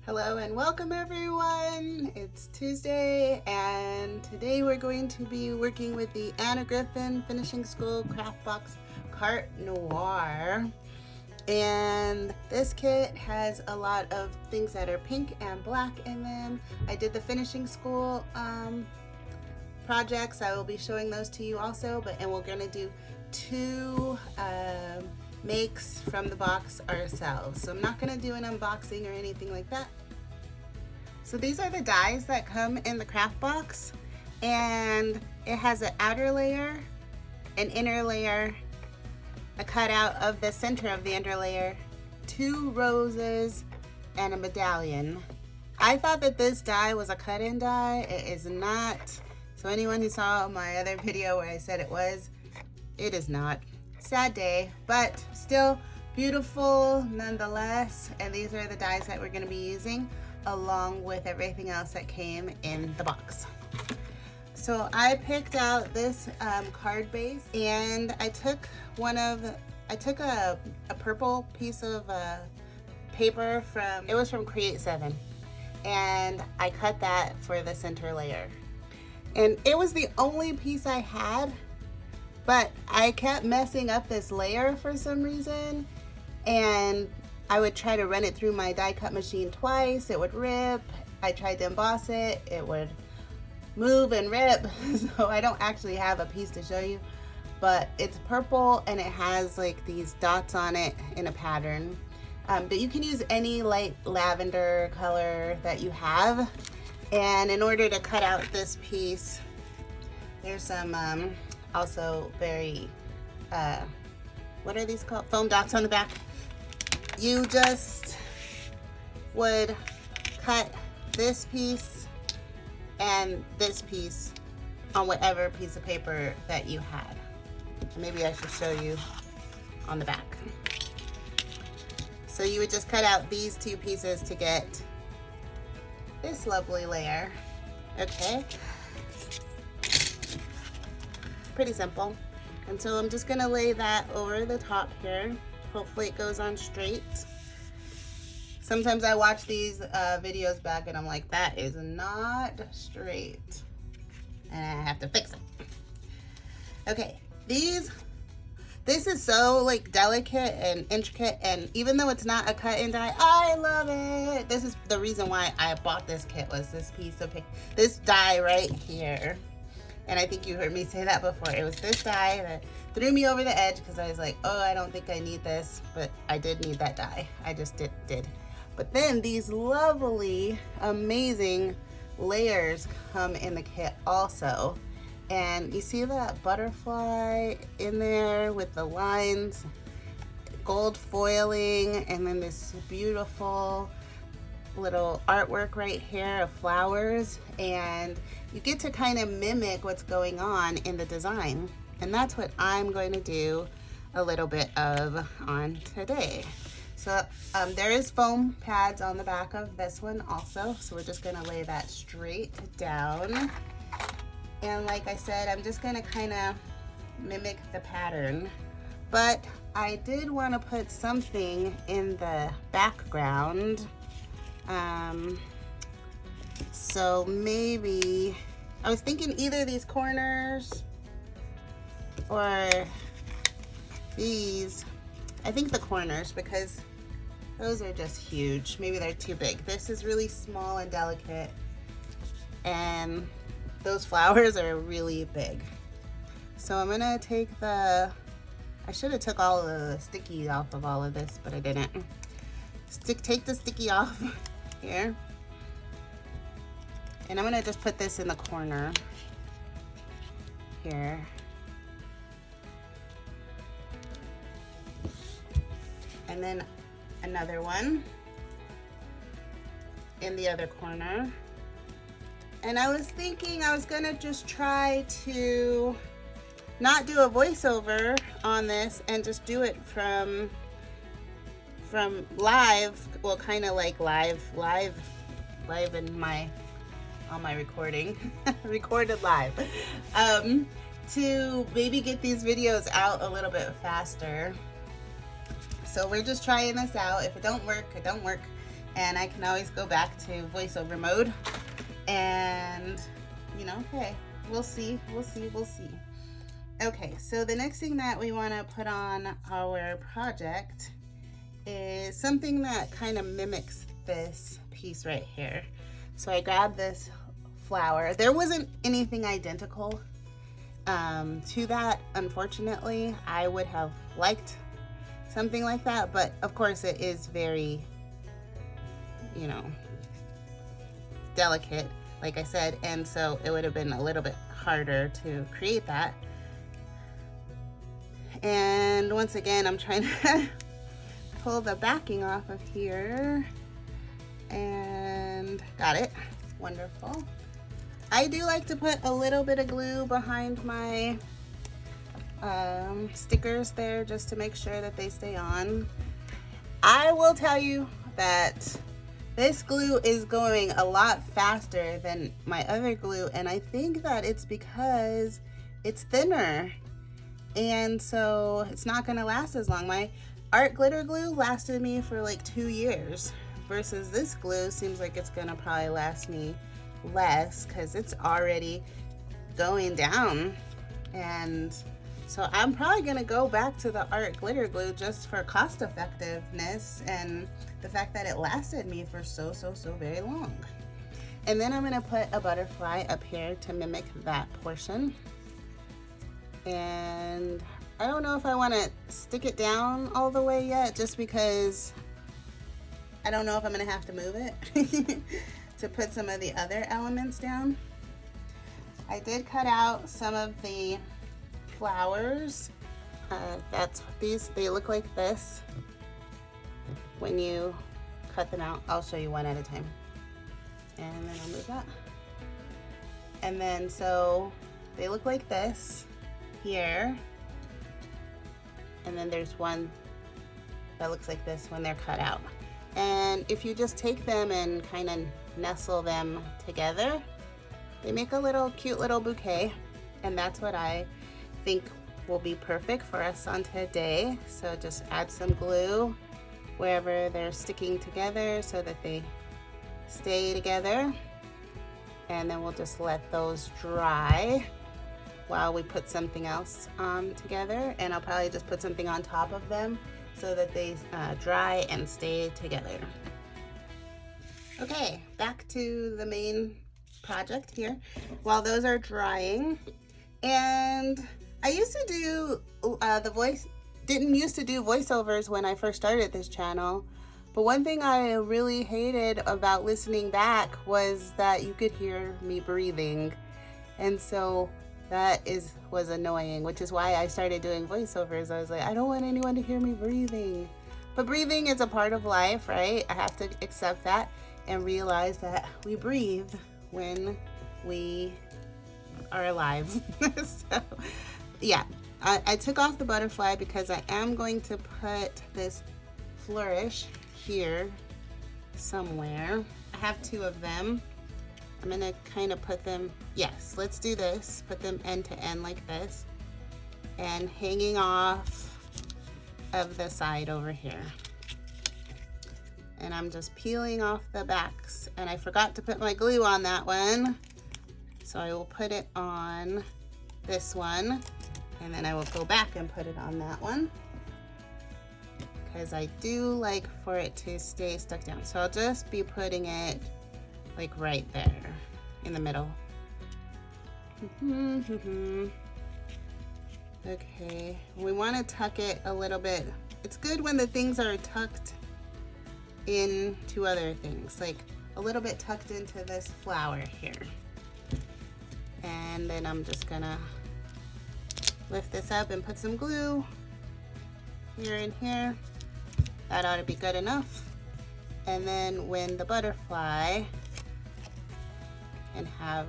Hello and welcome everyone. It's Tuesday and today we're going to be working with the Griffin Finishing School Craft Box Carte Noire. And this kit has a lot of things that are pink and black in them. I did the finishing school projects. I will be showing those to you also, and we're going to do two makes from the box ourselves. So I'm not going to do an unboxing or anything like that. So these are the dies that come in the craft box, and it has an outer layer, an inner layer, a cutout of the center of the inner layer, 2 roses, and a medallion. I thought that this die was a cut-in die. It is not. So anyone who saw my other video where I said it is not. Sad day, but still beautiful nonetheless. And these are the dies that we're going to be using along with everything else that came in the box. So I picked out this card base, and I took a purple piece of paper from Create 7, and I cut that for the center layer. And it was the only piece I had, but I kept messing up this layer for some reason, and I would try to run it through my die cut machine twice. It would rip. I tried to emboss it. It would move and rip. So I don't actually have a piece to show you, but it's purple and it has like these dots on it in a pattern. But you can use any light lavender color that you have. And in order to cut out this piece, there's some also very, what are these called? Foam dots on the back. You just would cut this piece and this piece on whatever piece of paper that you had. Maybe I should show you on the back. So you would just cut out these 2 pieces to get this lovely layer. Okay. Pretty simple. And so I'm just gonna lay that over the top here. Hopefully it goes on straight. Sometimes I watch these videos back and I'm like, that is not straight. And I have to fix it. Okay, this is so like delicate and intricate, and even though it's not a cut-in die, I love it. This is the reason why I bought this kit, was this piece of this die right here. And I think you heard me say that before. It was this die that threw me over the edge because I was like, oh, I don't think I need this, but I did need that die. I just did. But then these lovely, amazing layers come in the kit also. And you see that butterfly in there with the lines, gold foiling, and then this beautiful little artwork right here of flowers, and you get to kind of mimic what's going on in the design. And that's what I'm going to do a little bit of on today. So there is foam pads on the back of this one also, so we're just going to lay that straight down. And like I said, I'm just going to kind of mimic the pattern, but I did want to put something in the background. So maybe I was thinking either these corners or these. I think the corners, because those are just huge. Maybe they're too big. This is really small and delicate, and those flowers are really big. So I'm gonna take I should have took all of the sticky off of all of this, but I didn't. Take the sticky off here. And I'm gonna just put this in the corner here. And then another one in the other corner. And I was thinking I was gonna just try to not do a voiceover on this and just do it from live, well, kind of like live in on my recording, recorded live, to maybe get these videos out a little bit faster. So we're just trying this out. If it don't work, it don't work. and I can always go back to voiceover mode and, you know, hey, we'll see. Okay, so the next thing that we want to put on our project is something that kind of mimics this piece right here. So I grabbed this flower. There wasn't anything identical to that, unfortunately. I would have liked something like that, but of course it is very, you know, delicate, like I said, and so it would have been a little bit harder to create that. And once again, I'm trying to pull the backing off of here, and got it. Wonderful. I do like to put a little bit of glue behind my stickers there just to make sure that they stay on. I will tell you that this glue is going a lot faster than my other glue, and I think that it's because it's thinner, and so it's not gonna last as long. My art glitter glue lasted me for like 2 years, versus this glue seems like it's gonna probably last me less because it's already going down. And so I'm probably gonna go back to the art glitter glue just for cost effectiveness and the fact that it lasted me for so very long. And then I'm gonna put a butterfly up here to mimic that portion. And I don't know if I want to stick it down all the way yet, just because I don't know if I'm gonna have to move it to put some of the other elements down. I did cut out some of the flowers. They look like this when you cut them out. I'll show you one at a time. And then I'll move that. And then so they look like this here. And then there's one that looks like this when they're cut out. And if you just take them and kind of nestle them together, they make a little cute little bouquet. And that's what I think will be perfect for us on today. So just add some glue wherever they're sticking together so that they stay together. And then we'll just let those dry while we put something else together. And I'll probably just put something on top of them so that they dry and stay together. Okay, back to the main project here while those are drying. And I used to do didn't used to do voiceovers when I first started this channel, but one thing I really hated about listening back was that you could hear me breathing, and so that was annoying, which is why I started doing voiceovers. I was like, I don't want anyone to hear me breathing. But breathing is a part of life, right? I have to accept that and realize that we breathe when we are alive. So yeah, I took off the butterfly because I am going to put this flourish here somewhere. I have 2 of them. I'm gonna kind of put them, yes, let's do this. Put them end to end like this and hanging off of the side over here. And I'm just peeling off the backs, and I forgot to put my glue on that one. So I will put it on this one, and then I will go back and put it on that one, because I do like for it to stay stuck down. So I'll just be putting it like right there in the middle. Okay, we want to tuck it a little bit. It's good when the things are tucked into other things, like a little bit tucked into this flower here. And then I'm just gonna lift this up and put some glue here and here. That ought to be good enough. And then when the butterfly can have,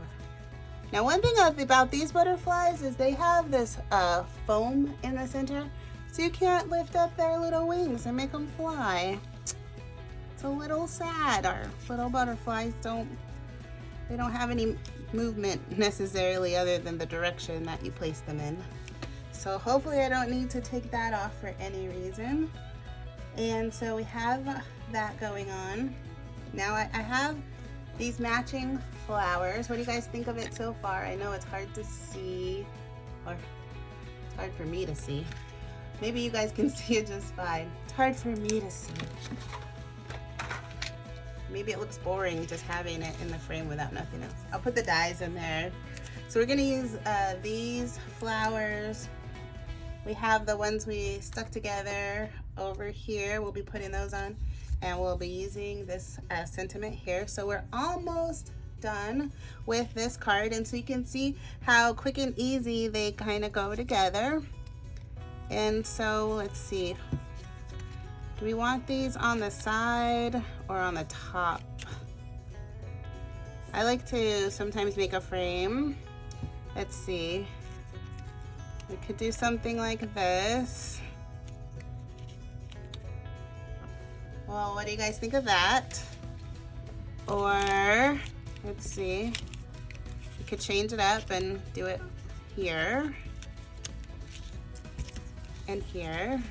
now one thing about these butterflies is they have this foam in the center, so you can't lift up their little wings and make them fly. It's a little sad. Our little butterflies don't have any movement necessarily other than the direction that you place them in. So hopefully I don't need to take that off for any reason. And so we have that going on. Now I have these matching flowers. What do you guys think of it so far? I know it's hard to see, or it's hard for me to see. Maybe you guys can see it just fine. It's hard for me to see. Maybe it looks boring just having it in the frame without nothing else. I'll put the dies in there. So we're gonna use these flowers. We have the ones we stuck together over here. We'll be putting those on, and we'll be using this sentiment here. So we're almost done with this card, and so you can see how quick and easy they kind of go together. And so let's see. Do we want these on the side or on the top? I like to sometimes make a frame. Let's see. We could do something like this. Well, what do you guys think of that? Or, let's see. We could change it up and do it here and here.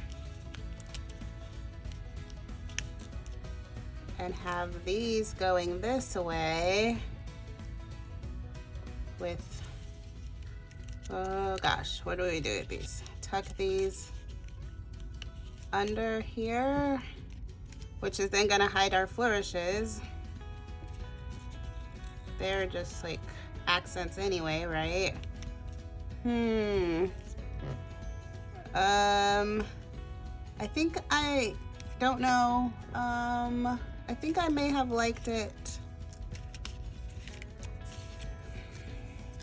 And have these going this way with, oh gosh, what do we do with these? Tuck these under here, which is then gonna hide our flourishes. They're just like accents anyway, right? I think I don't know. I think I may have liked it.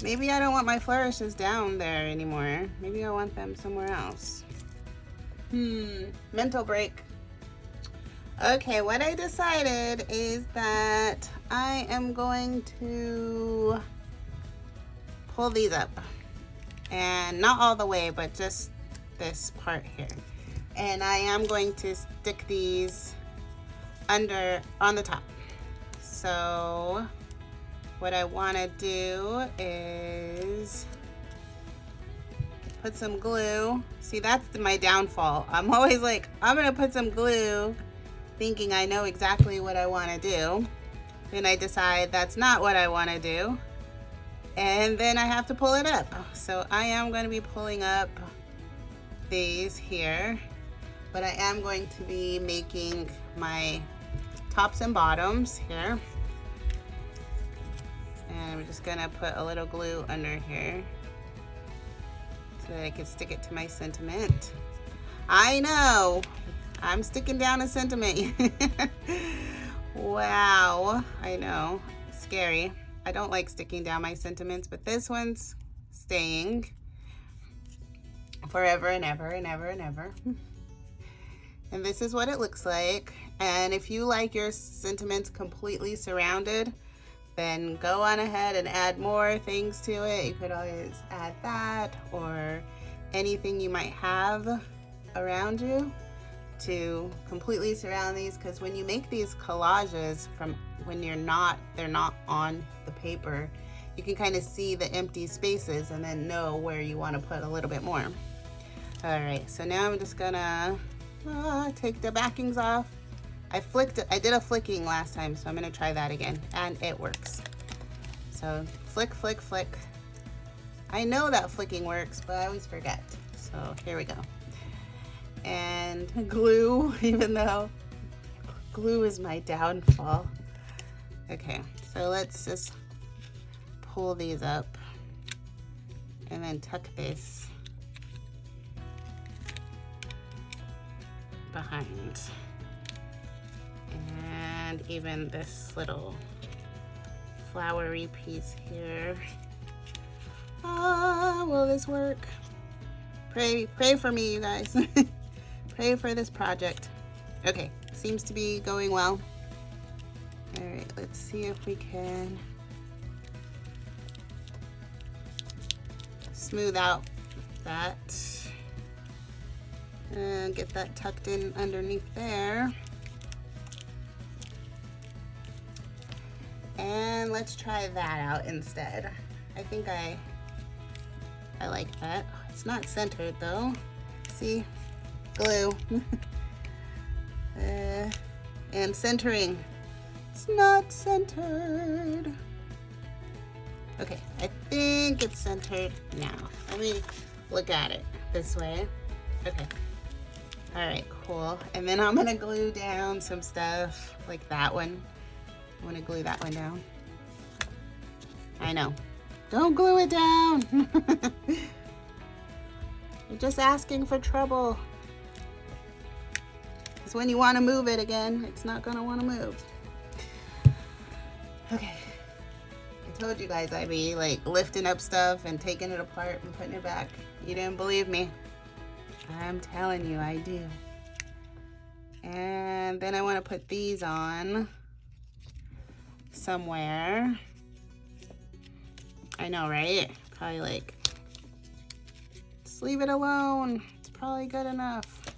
Maybe I don't want my flourishes down there anymore. Maybe I want them somewhere else. Mental break. Okay, what I decided is that I am going to pull these up. And not all the way, but just this part here. And I am going to stick these under on the top. So what I want to do is put some glue. See, that's my downfall. I'm always like, I'm gonna put some glue thinking I know exactly what I want to do. Then I decide that's not what I want to do, and then I have to pull it up. So I am going to be pulling up these here, but I am going to be making my tops and bottoms here. And I'm just gonna put a little glue under here so that I can stick it to my sentiment. I know, I'm sticking down a sentiment. Wow, I know, scary. I don't like sticking down my sentiments, but this one's staying forever and ever and ever and ever. And this is what it looks like. And if you like your sentiments completely surrounded, then go on ahead and add more things to it. You could always add that or anything you might have around you to completely surround these, because when you make these collages from when they're not on the paper, you can kind of see the empty spaces and then know where you want to put a little bit more. All right, so now I'm just gonna take the backings off. I did a flicking last time, so I'm gonna try that again, and it works. So flick, flick, flick. I know that flicking works, but I always forget. So here we go. And glue, even though glue is my downfall. Okay, so let's just pull these up and then tuck this behind. And even this little flowery piece here. Will this work? Pray for me, you guys. Pray for this project. Okay, seems to be going well. All right, let's see if we can smooth out that and get that tucked in underneath there. And let's try that out instead. I think I like that. It's not centered though. See? Glue. And centering. It's not centered. Okay, I think it's centered now. Let me look at it this way. Okay. All right, cool. And then I'm gonna glue down some stuff like that one. I wanna glue that one down. I know. Don't glue it down. You're just asking for trouble. Because when you wanna move it again, it's not gonna wanna move. Okay. I told you guys I'd be like lifting up stuff and taking it apart and putting it back. You didn't believe me. I'm telling you, I do. And then I want to put these on somewhere. I know, right? Probably like, just leave it alone. It's probably good enough.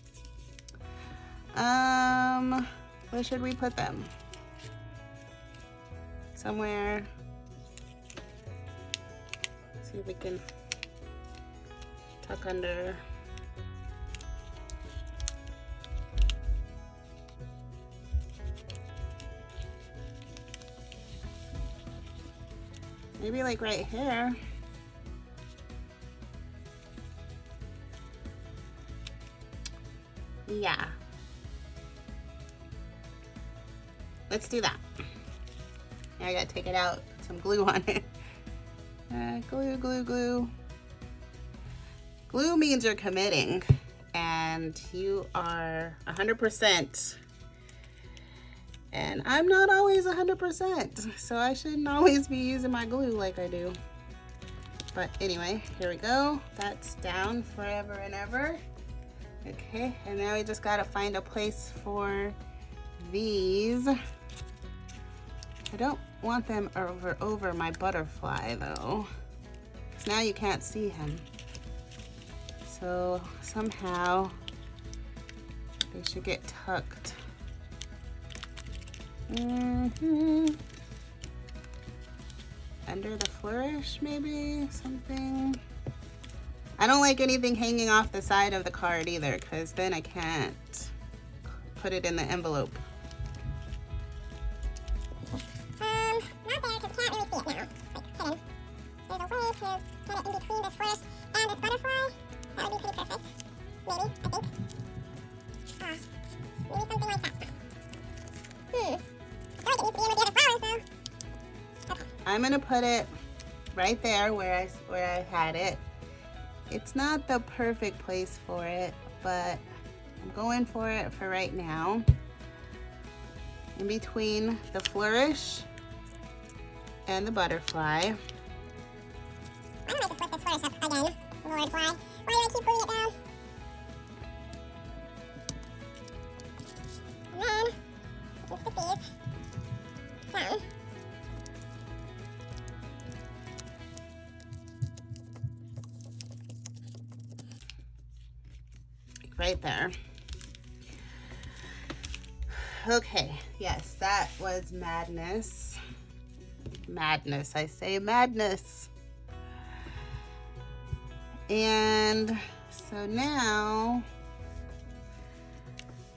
Where should we put them? Somewhere. See if we can tuck under. Maybe like right here. Yeah. Let's do that. Now I gotta take it out, put some glue on it. Glue, glue, glue. Glue means you're committing and you are 100%. And I'm not always 100%, so I shouldn't always be using my glue like I do. But anyway, here we go. That's down forever and ever. Okay, and now we just gotta find a place for these. I don't want them over my butterfly though, because now you can't see him. So somehow they should get tucked. Under the flourish, maybe something. I don't like anything hanging off the side of the card either, because then I can't put it in the envelope. Not there, because can't really see it now. It's like hidden. There's a way to get it in between this flourish and this butterfly. That would be pretty perfect. Maybe, I think. Maybe something like that. I'm gonna put it right there where I had it. It's not the perfect place for it, but I'm going for it for right now. In between the flourish and the butterfly. I'm gonna just flip this flourish up again. Lord, why? Why do I keep gluing it down? And then we can stick these down. Right there. Okay, yes, that was madness. Madness, I say madness. And so now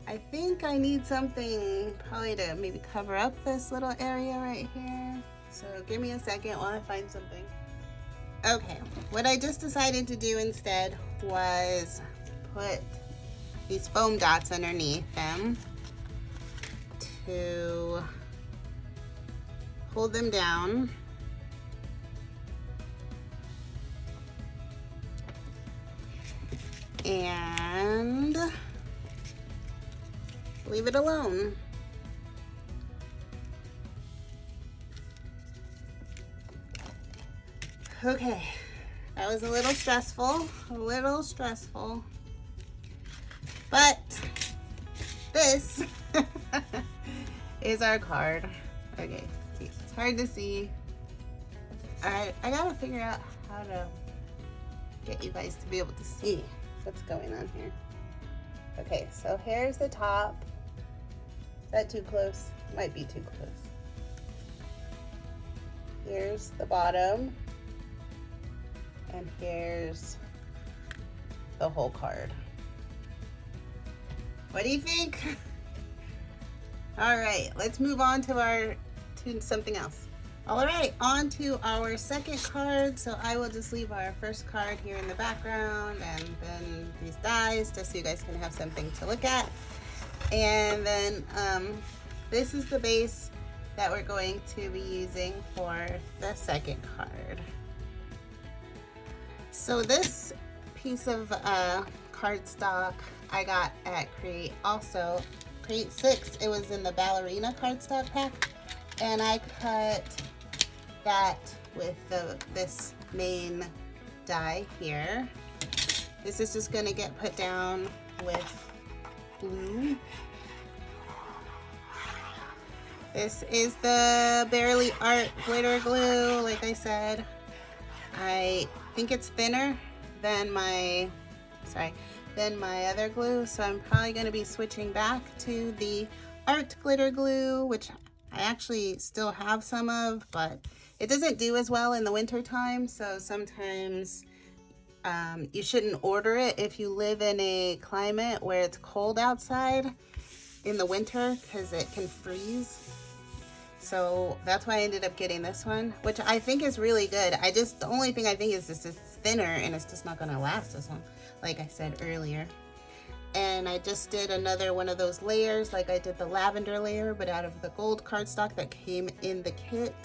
I think I need something probably to maybe cover up this little area right here. So give me a second while I find something. Okay, what I just decided to do instead was put these foam dots underneath them to hold them down. And leave it alone. Okay, that was a little stressful, but this is our card. Okay, it's hard to see. I gotta figure out how to get you guys to be able to see what's going on here. Okay, so here's the top. Is that too close? Might be too close. Here's the bottom. And here's the whole card. What do you think? All right, let's move on to something else. All right, on to our second card. So I will just leave our first card here in the background and then these dies just so you guys can have something to look at. And then this is the base that we're going to be using for the second card. So this piece of cardstock I got at Create 6. It was in the ballerina cardstock pack, and I cut that with this main die here. This is just going to get put down with glue. This is the Barely Art glitter glue. Like I said, I think it's thinner than my other glue, so I'm probably going to be switching back to the art glitter glue, which I actually still have some of, but it doesn't do as well in the winter time. So sometimes you shouldn't order it if you live in a climate where it's cold outside in the winter, because it can freeze. So that's why I ended up getting this one, which I think is really good. The only thing I think is this is thinner and it's just not going to last as long, like I said earlier. And I just did another one of those layers, like I did the lavender layer, but out of the gold cardstock that came in the kit.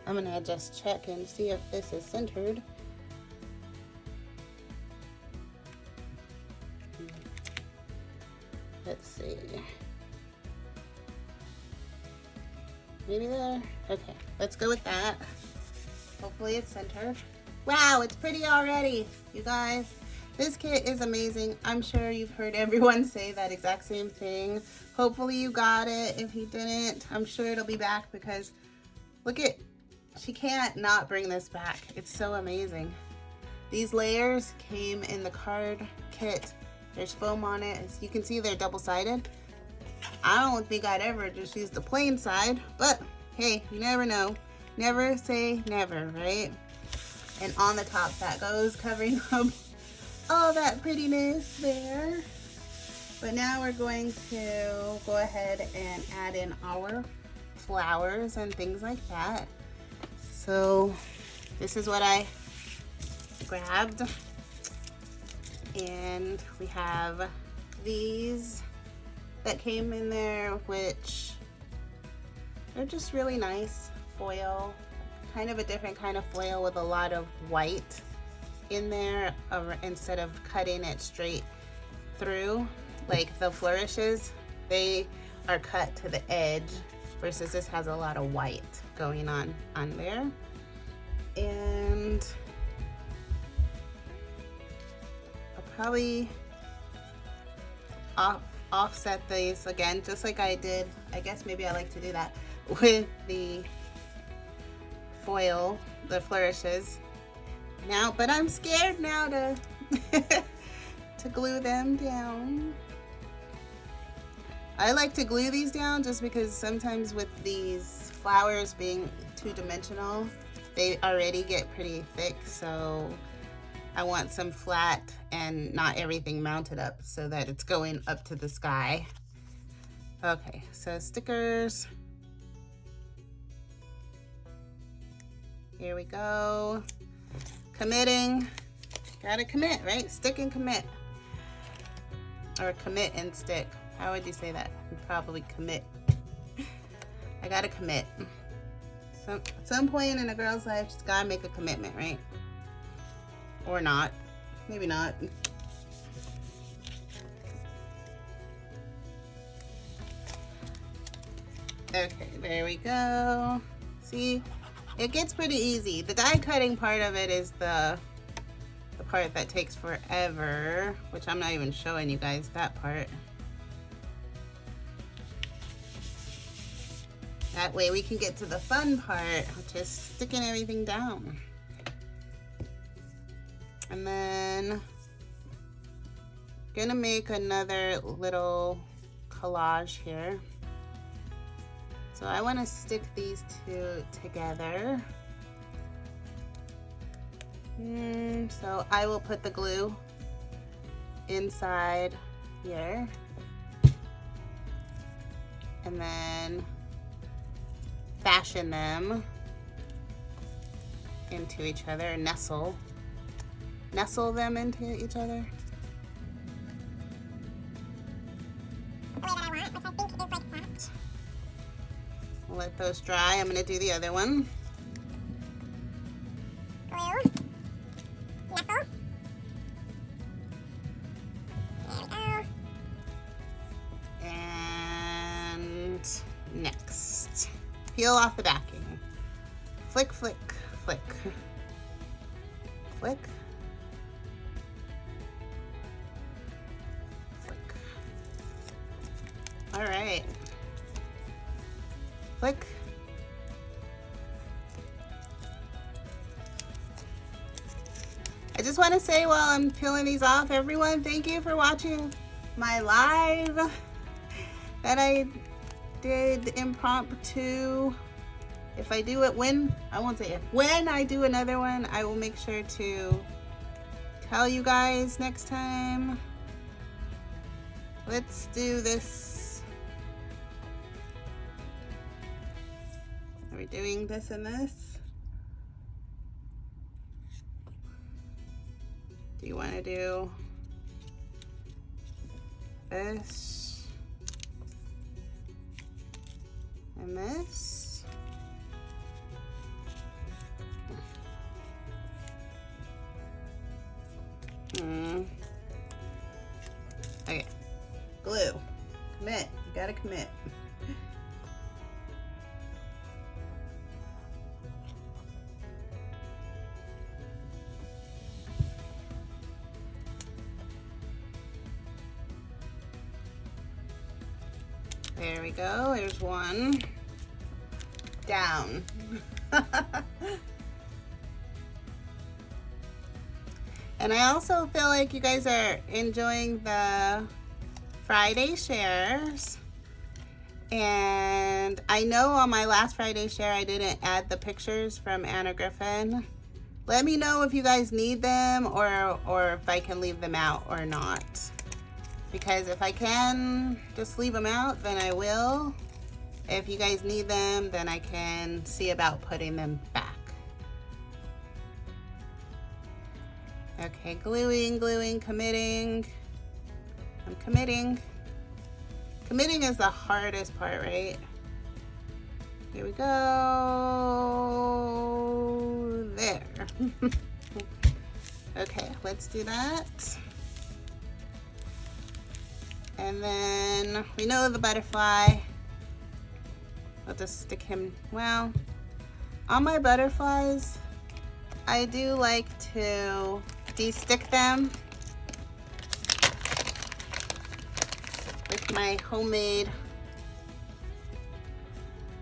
I'm going to just check and see if this is centered. Let's see. Maybe there. Okay, let's go with that. Hopefully it's centered. Wow, it's pretty already, you guys. This kit is amazing. I'm sure you've heard everyone say that exact same thing. Hopefully you got it. If you didn't, I'm sure it'll be back, because look at, she can't not bring this back. It's so amazing. These layers came in the card kit. There's foam on it. As you can see, they're double-sided. I don't think I'd ever just use the plain side, but hey, you never know. Never say never, right? And on the top that goes, covering up all that prettiness there. But now we're going to go ahead and add in our flowers and things like that. So this is what I grabbed. And we have these that came in there, which they're just really nice foil, kind of a different kind of foil with a lot of white in there, instead of cutting it straight through like the flourishes. They are cut to the edge, versus this has a lot of white going on there. And I'll probably offset these again, just like I did. I guess maybe I like to do that with the foil, the flourishes now, but I'm scared now to to glue them down. I like to glue these down just because sometimes with these flowers being two-dimensional, they already get pretty thick, so I want some flat and not everything mounted up so that it's going up to the sky. Okay, so stickers. Here we go. Committing. Gotta commit, right? Stick and commit. Or commit and stick. How would you say that? Probably commit. I gotta commit. So, at some point in a girl's life, she's gotta make a commitment, right? Or not. Maybe not. Okay, there we go. See, it gets pretty easy. The die cutting part of it is the part that takes forever, which I'm not even showing you guys that part. That way we can get to the fun part, which is sticking everything down. And then gonna make another little collage here. So I want to stick these two together. So I will put the glue inside here. and then fashion them into each other, nestle them into each other. The way that I want, which I think is like that. I'll let those dry. I'm gonna do the other one. Glue. Nestle. There we go. And next, peel off the backing. Flick, flick, flick. Flick. Flick. All right. Flick. I just want to say while I'm peeling these off, everyone, thank you for watching my live that I did impromptu. If I do it when I do another one, I will make sure to tell you guys next time. Let's do this. Are we doing this and this? Do you want to do this and this? Okay, glue. Commit. You gotta commit. There we go. There's one. Down. And I also feel like you guys are enjoying the Friday shares. And I know on my last Friday share I didn't add the pictures from Anna Griffin. Let me know if you guys need them or if I can leave them out or not. Because if I can just leave them out, then I will. If you guys need them, then I can see about putting them back. Okay, gluing, committing. I'm committing. Committing is the hardest part, right? Here we go. There. Okay, let's do that. And then we know the butterfly. I'll just stick him, well, on my butterflies, I do like to de-stick them with my homemade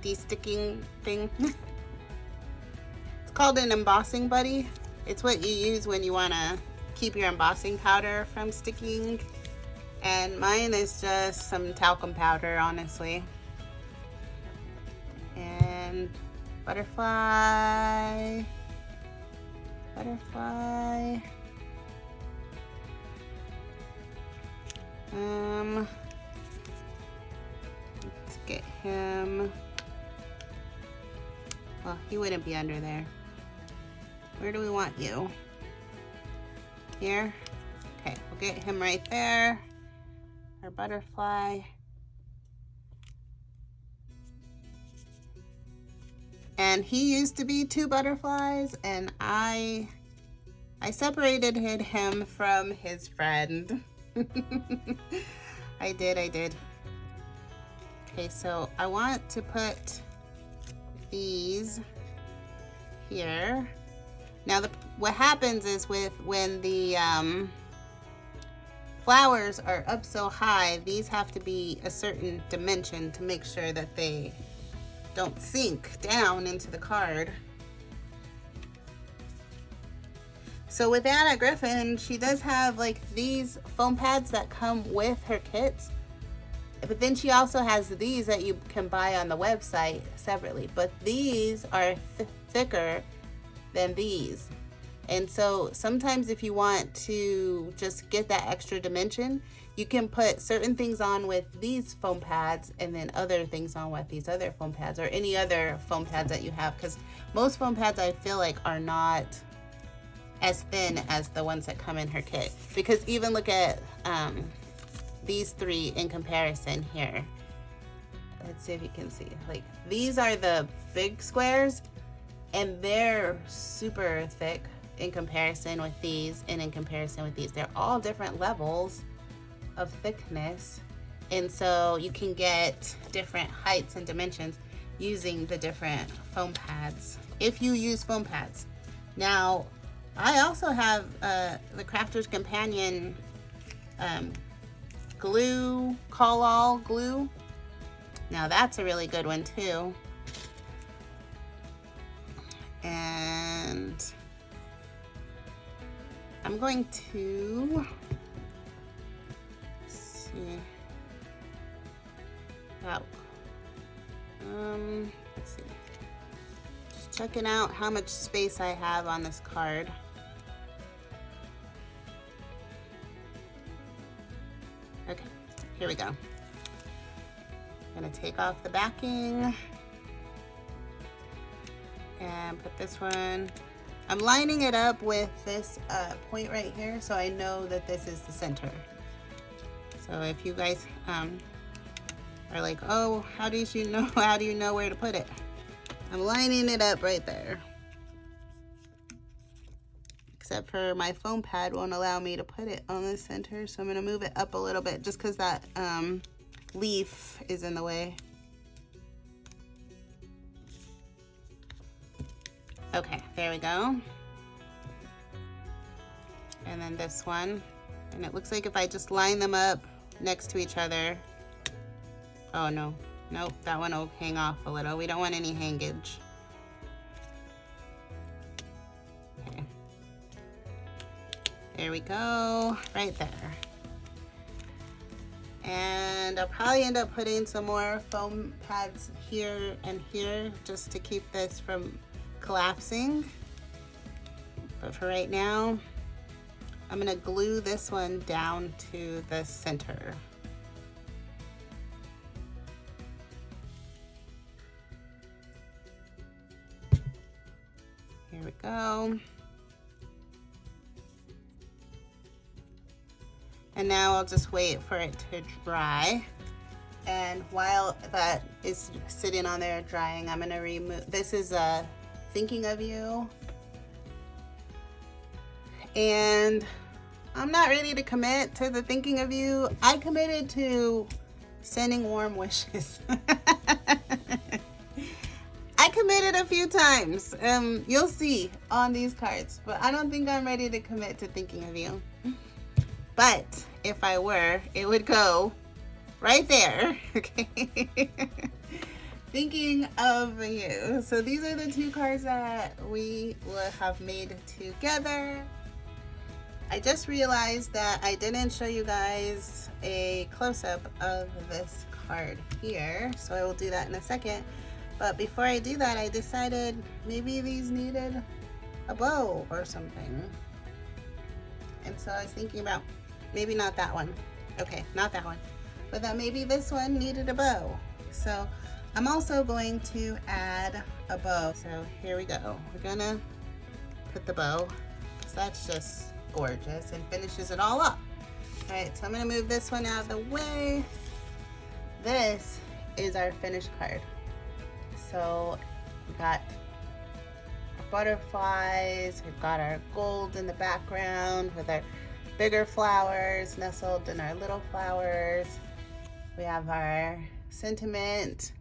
de-sticking thing. It's called an embossing buddy. It's what you use when you want to keep your embossing powder from sticking. And mine is just some talcum powder, honestly. And butterfly. Butterfly. Let's get him. Well, he wouldn't be under there. Where do we want you? Here? Okay, we'll get him right there. Our butterfly. And he used to be two butterflies, and I separated him from his friend. I did. Okay, so I want to put these here. Now, what happens is when the flowers are up so high, these have to be a certain dimension to make sure that they don't sink down into the card. So with Anna Griffin, she does have like these foam pads that come with her kits, but then she also has these that you can buy on the website separately, but these are thicker than these. And so sometimes if you want to just get that extra dimension, you can put certain things on with these foam pads and then other things on with these other foam pads, or any other foam pads that you have, because most foam pads I feel like are not as thin as the ones that come in her kit. Because even look at these three in comparison here. Let's see if you can see. Like, these are the big squares and they're super thick in comparison with these, and in comparison with these. They're all different levels of thickness, and so you can get different heights and dimensions using the different foam pads if you use foam pads. Now, I also have the Crafter's Companion glue, call-all glue. Now that's a really good one too. And I'm going to see. Wow. Let's see. Just checking out how much space I have on this card. Okay, here we go. I'm gonna take off the backing and put this one. I'm lining it up with this point right here, so I know that this is the center. So if you guys are like, oh, how do you know where to put it? I'm lining it up right there. Except for my foam pad won't allow me to put it on the center, so I'm gonna move it up a little bit just because that leaf is in the way. Okay, there we go. And then this one. And it looks like if I just line them up next to each other. Oh no, nope, that one will hang off a little. We don't want any hangage. Okay. There we go, right there. And I'll probably end up putting some more foam pads here and here just to keep this from collapsing. But for right now, I'm gonna glue this one down to the center. Here we go. And now I'll just wait for it to dry. And while that is sitting on there drying, I'm gonna remove, this is Thinking of You. And I'm not ready to commit to the Thinking of You. I committed to sending warm wishes. I committed a few times. You'll see on these cards, but I don't think I'm ready to commit to Thinking of You. But if I were, it would go right there. Okay. Thinking of You. So these are the two cards that we will have made together. I just realized that I didn't show you guys a close-up of this card here, so I will do that in a second. But before I do that, I decided maybe these needed a bow or something. And so I was thinking about maybe not that one. Okay, not that one. But that maybe this one needed a bow. So I'm also going to add a bow. So here we go. We're gonna put the bow, because that's just gorgeous and finishes it all up. All right, so I'm gonna move this one out of the way. This is our finished card. So we got our butterflies, we've got our gold in the background with our bigger flowers nestled in our little flowers. We have our sentiment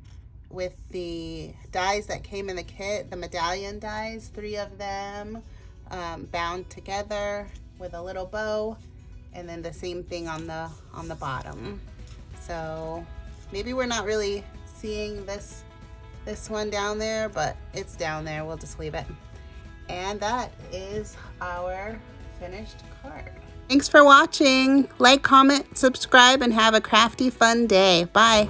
with the dies that came in the kit, the medallion dies, 3 of them bound together with a little bow, and then the same thing on the bottom. So maybe we're not really seeing this one down there, but it's down there. We'll just leave it. And that is our finished card. Thanks for watching. Like, comment, subscribe, and have a crafty, fun day. Bye.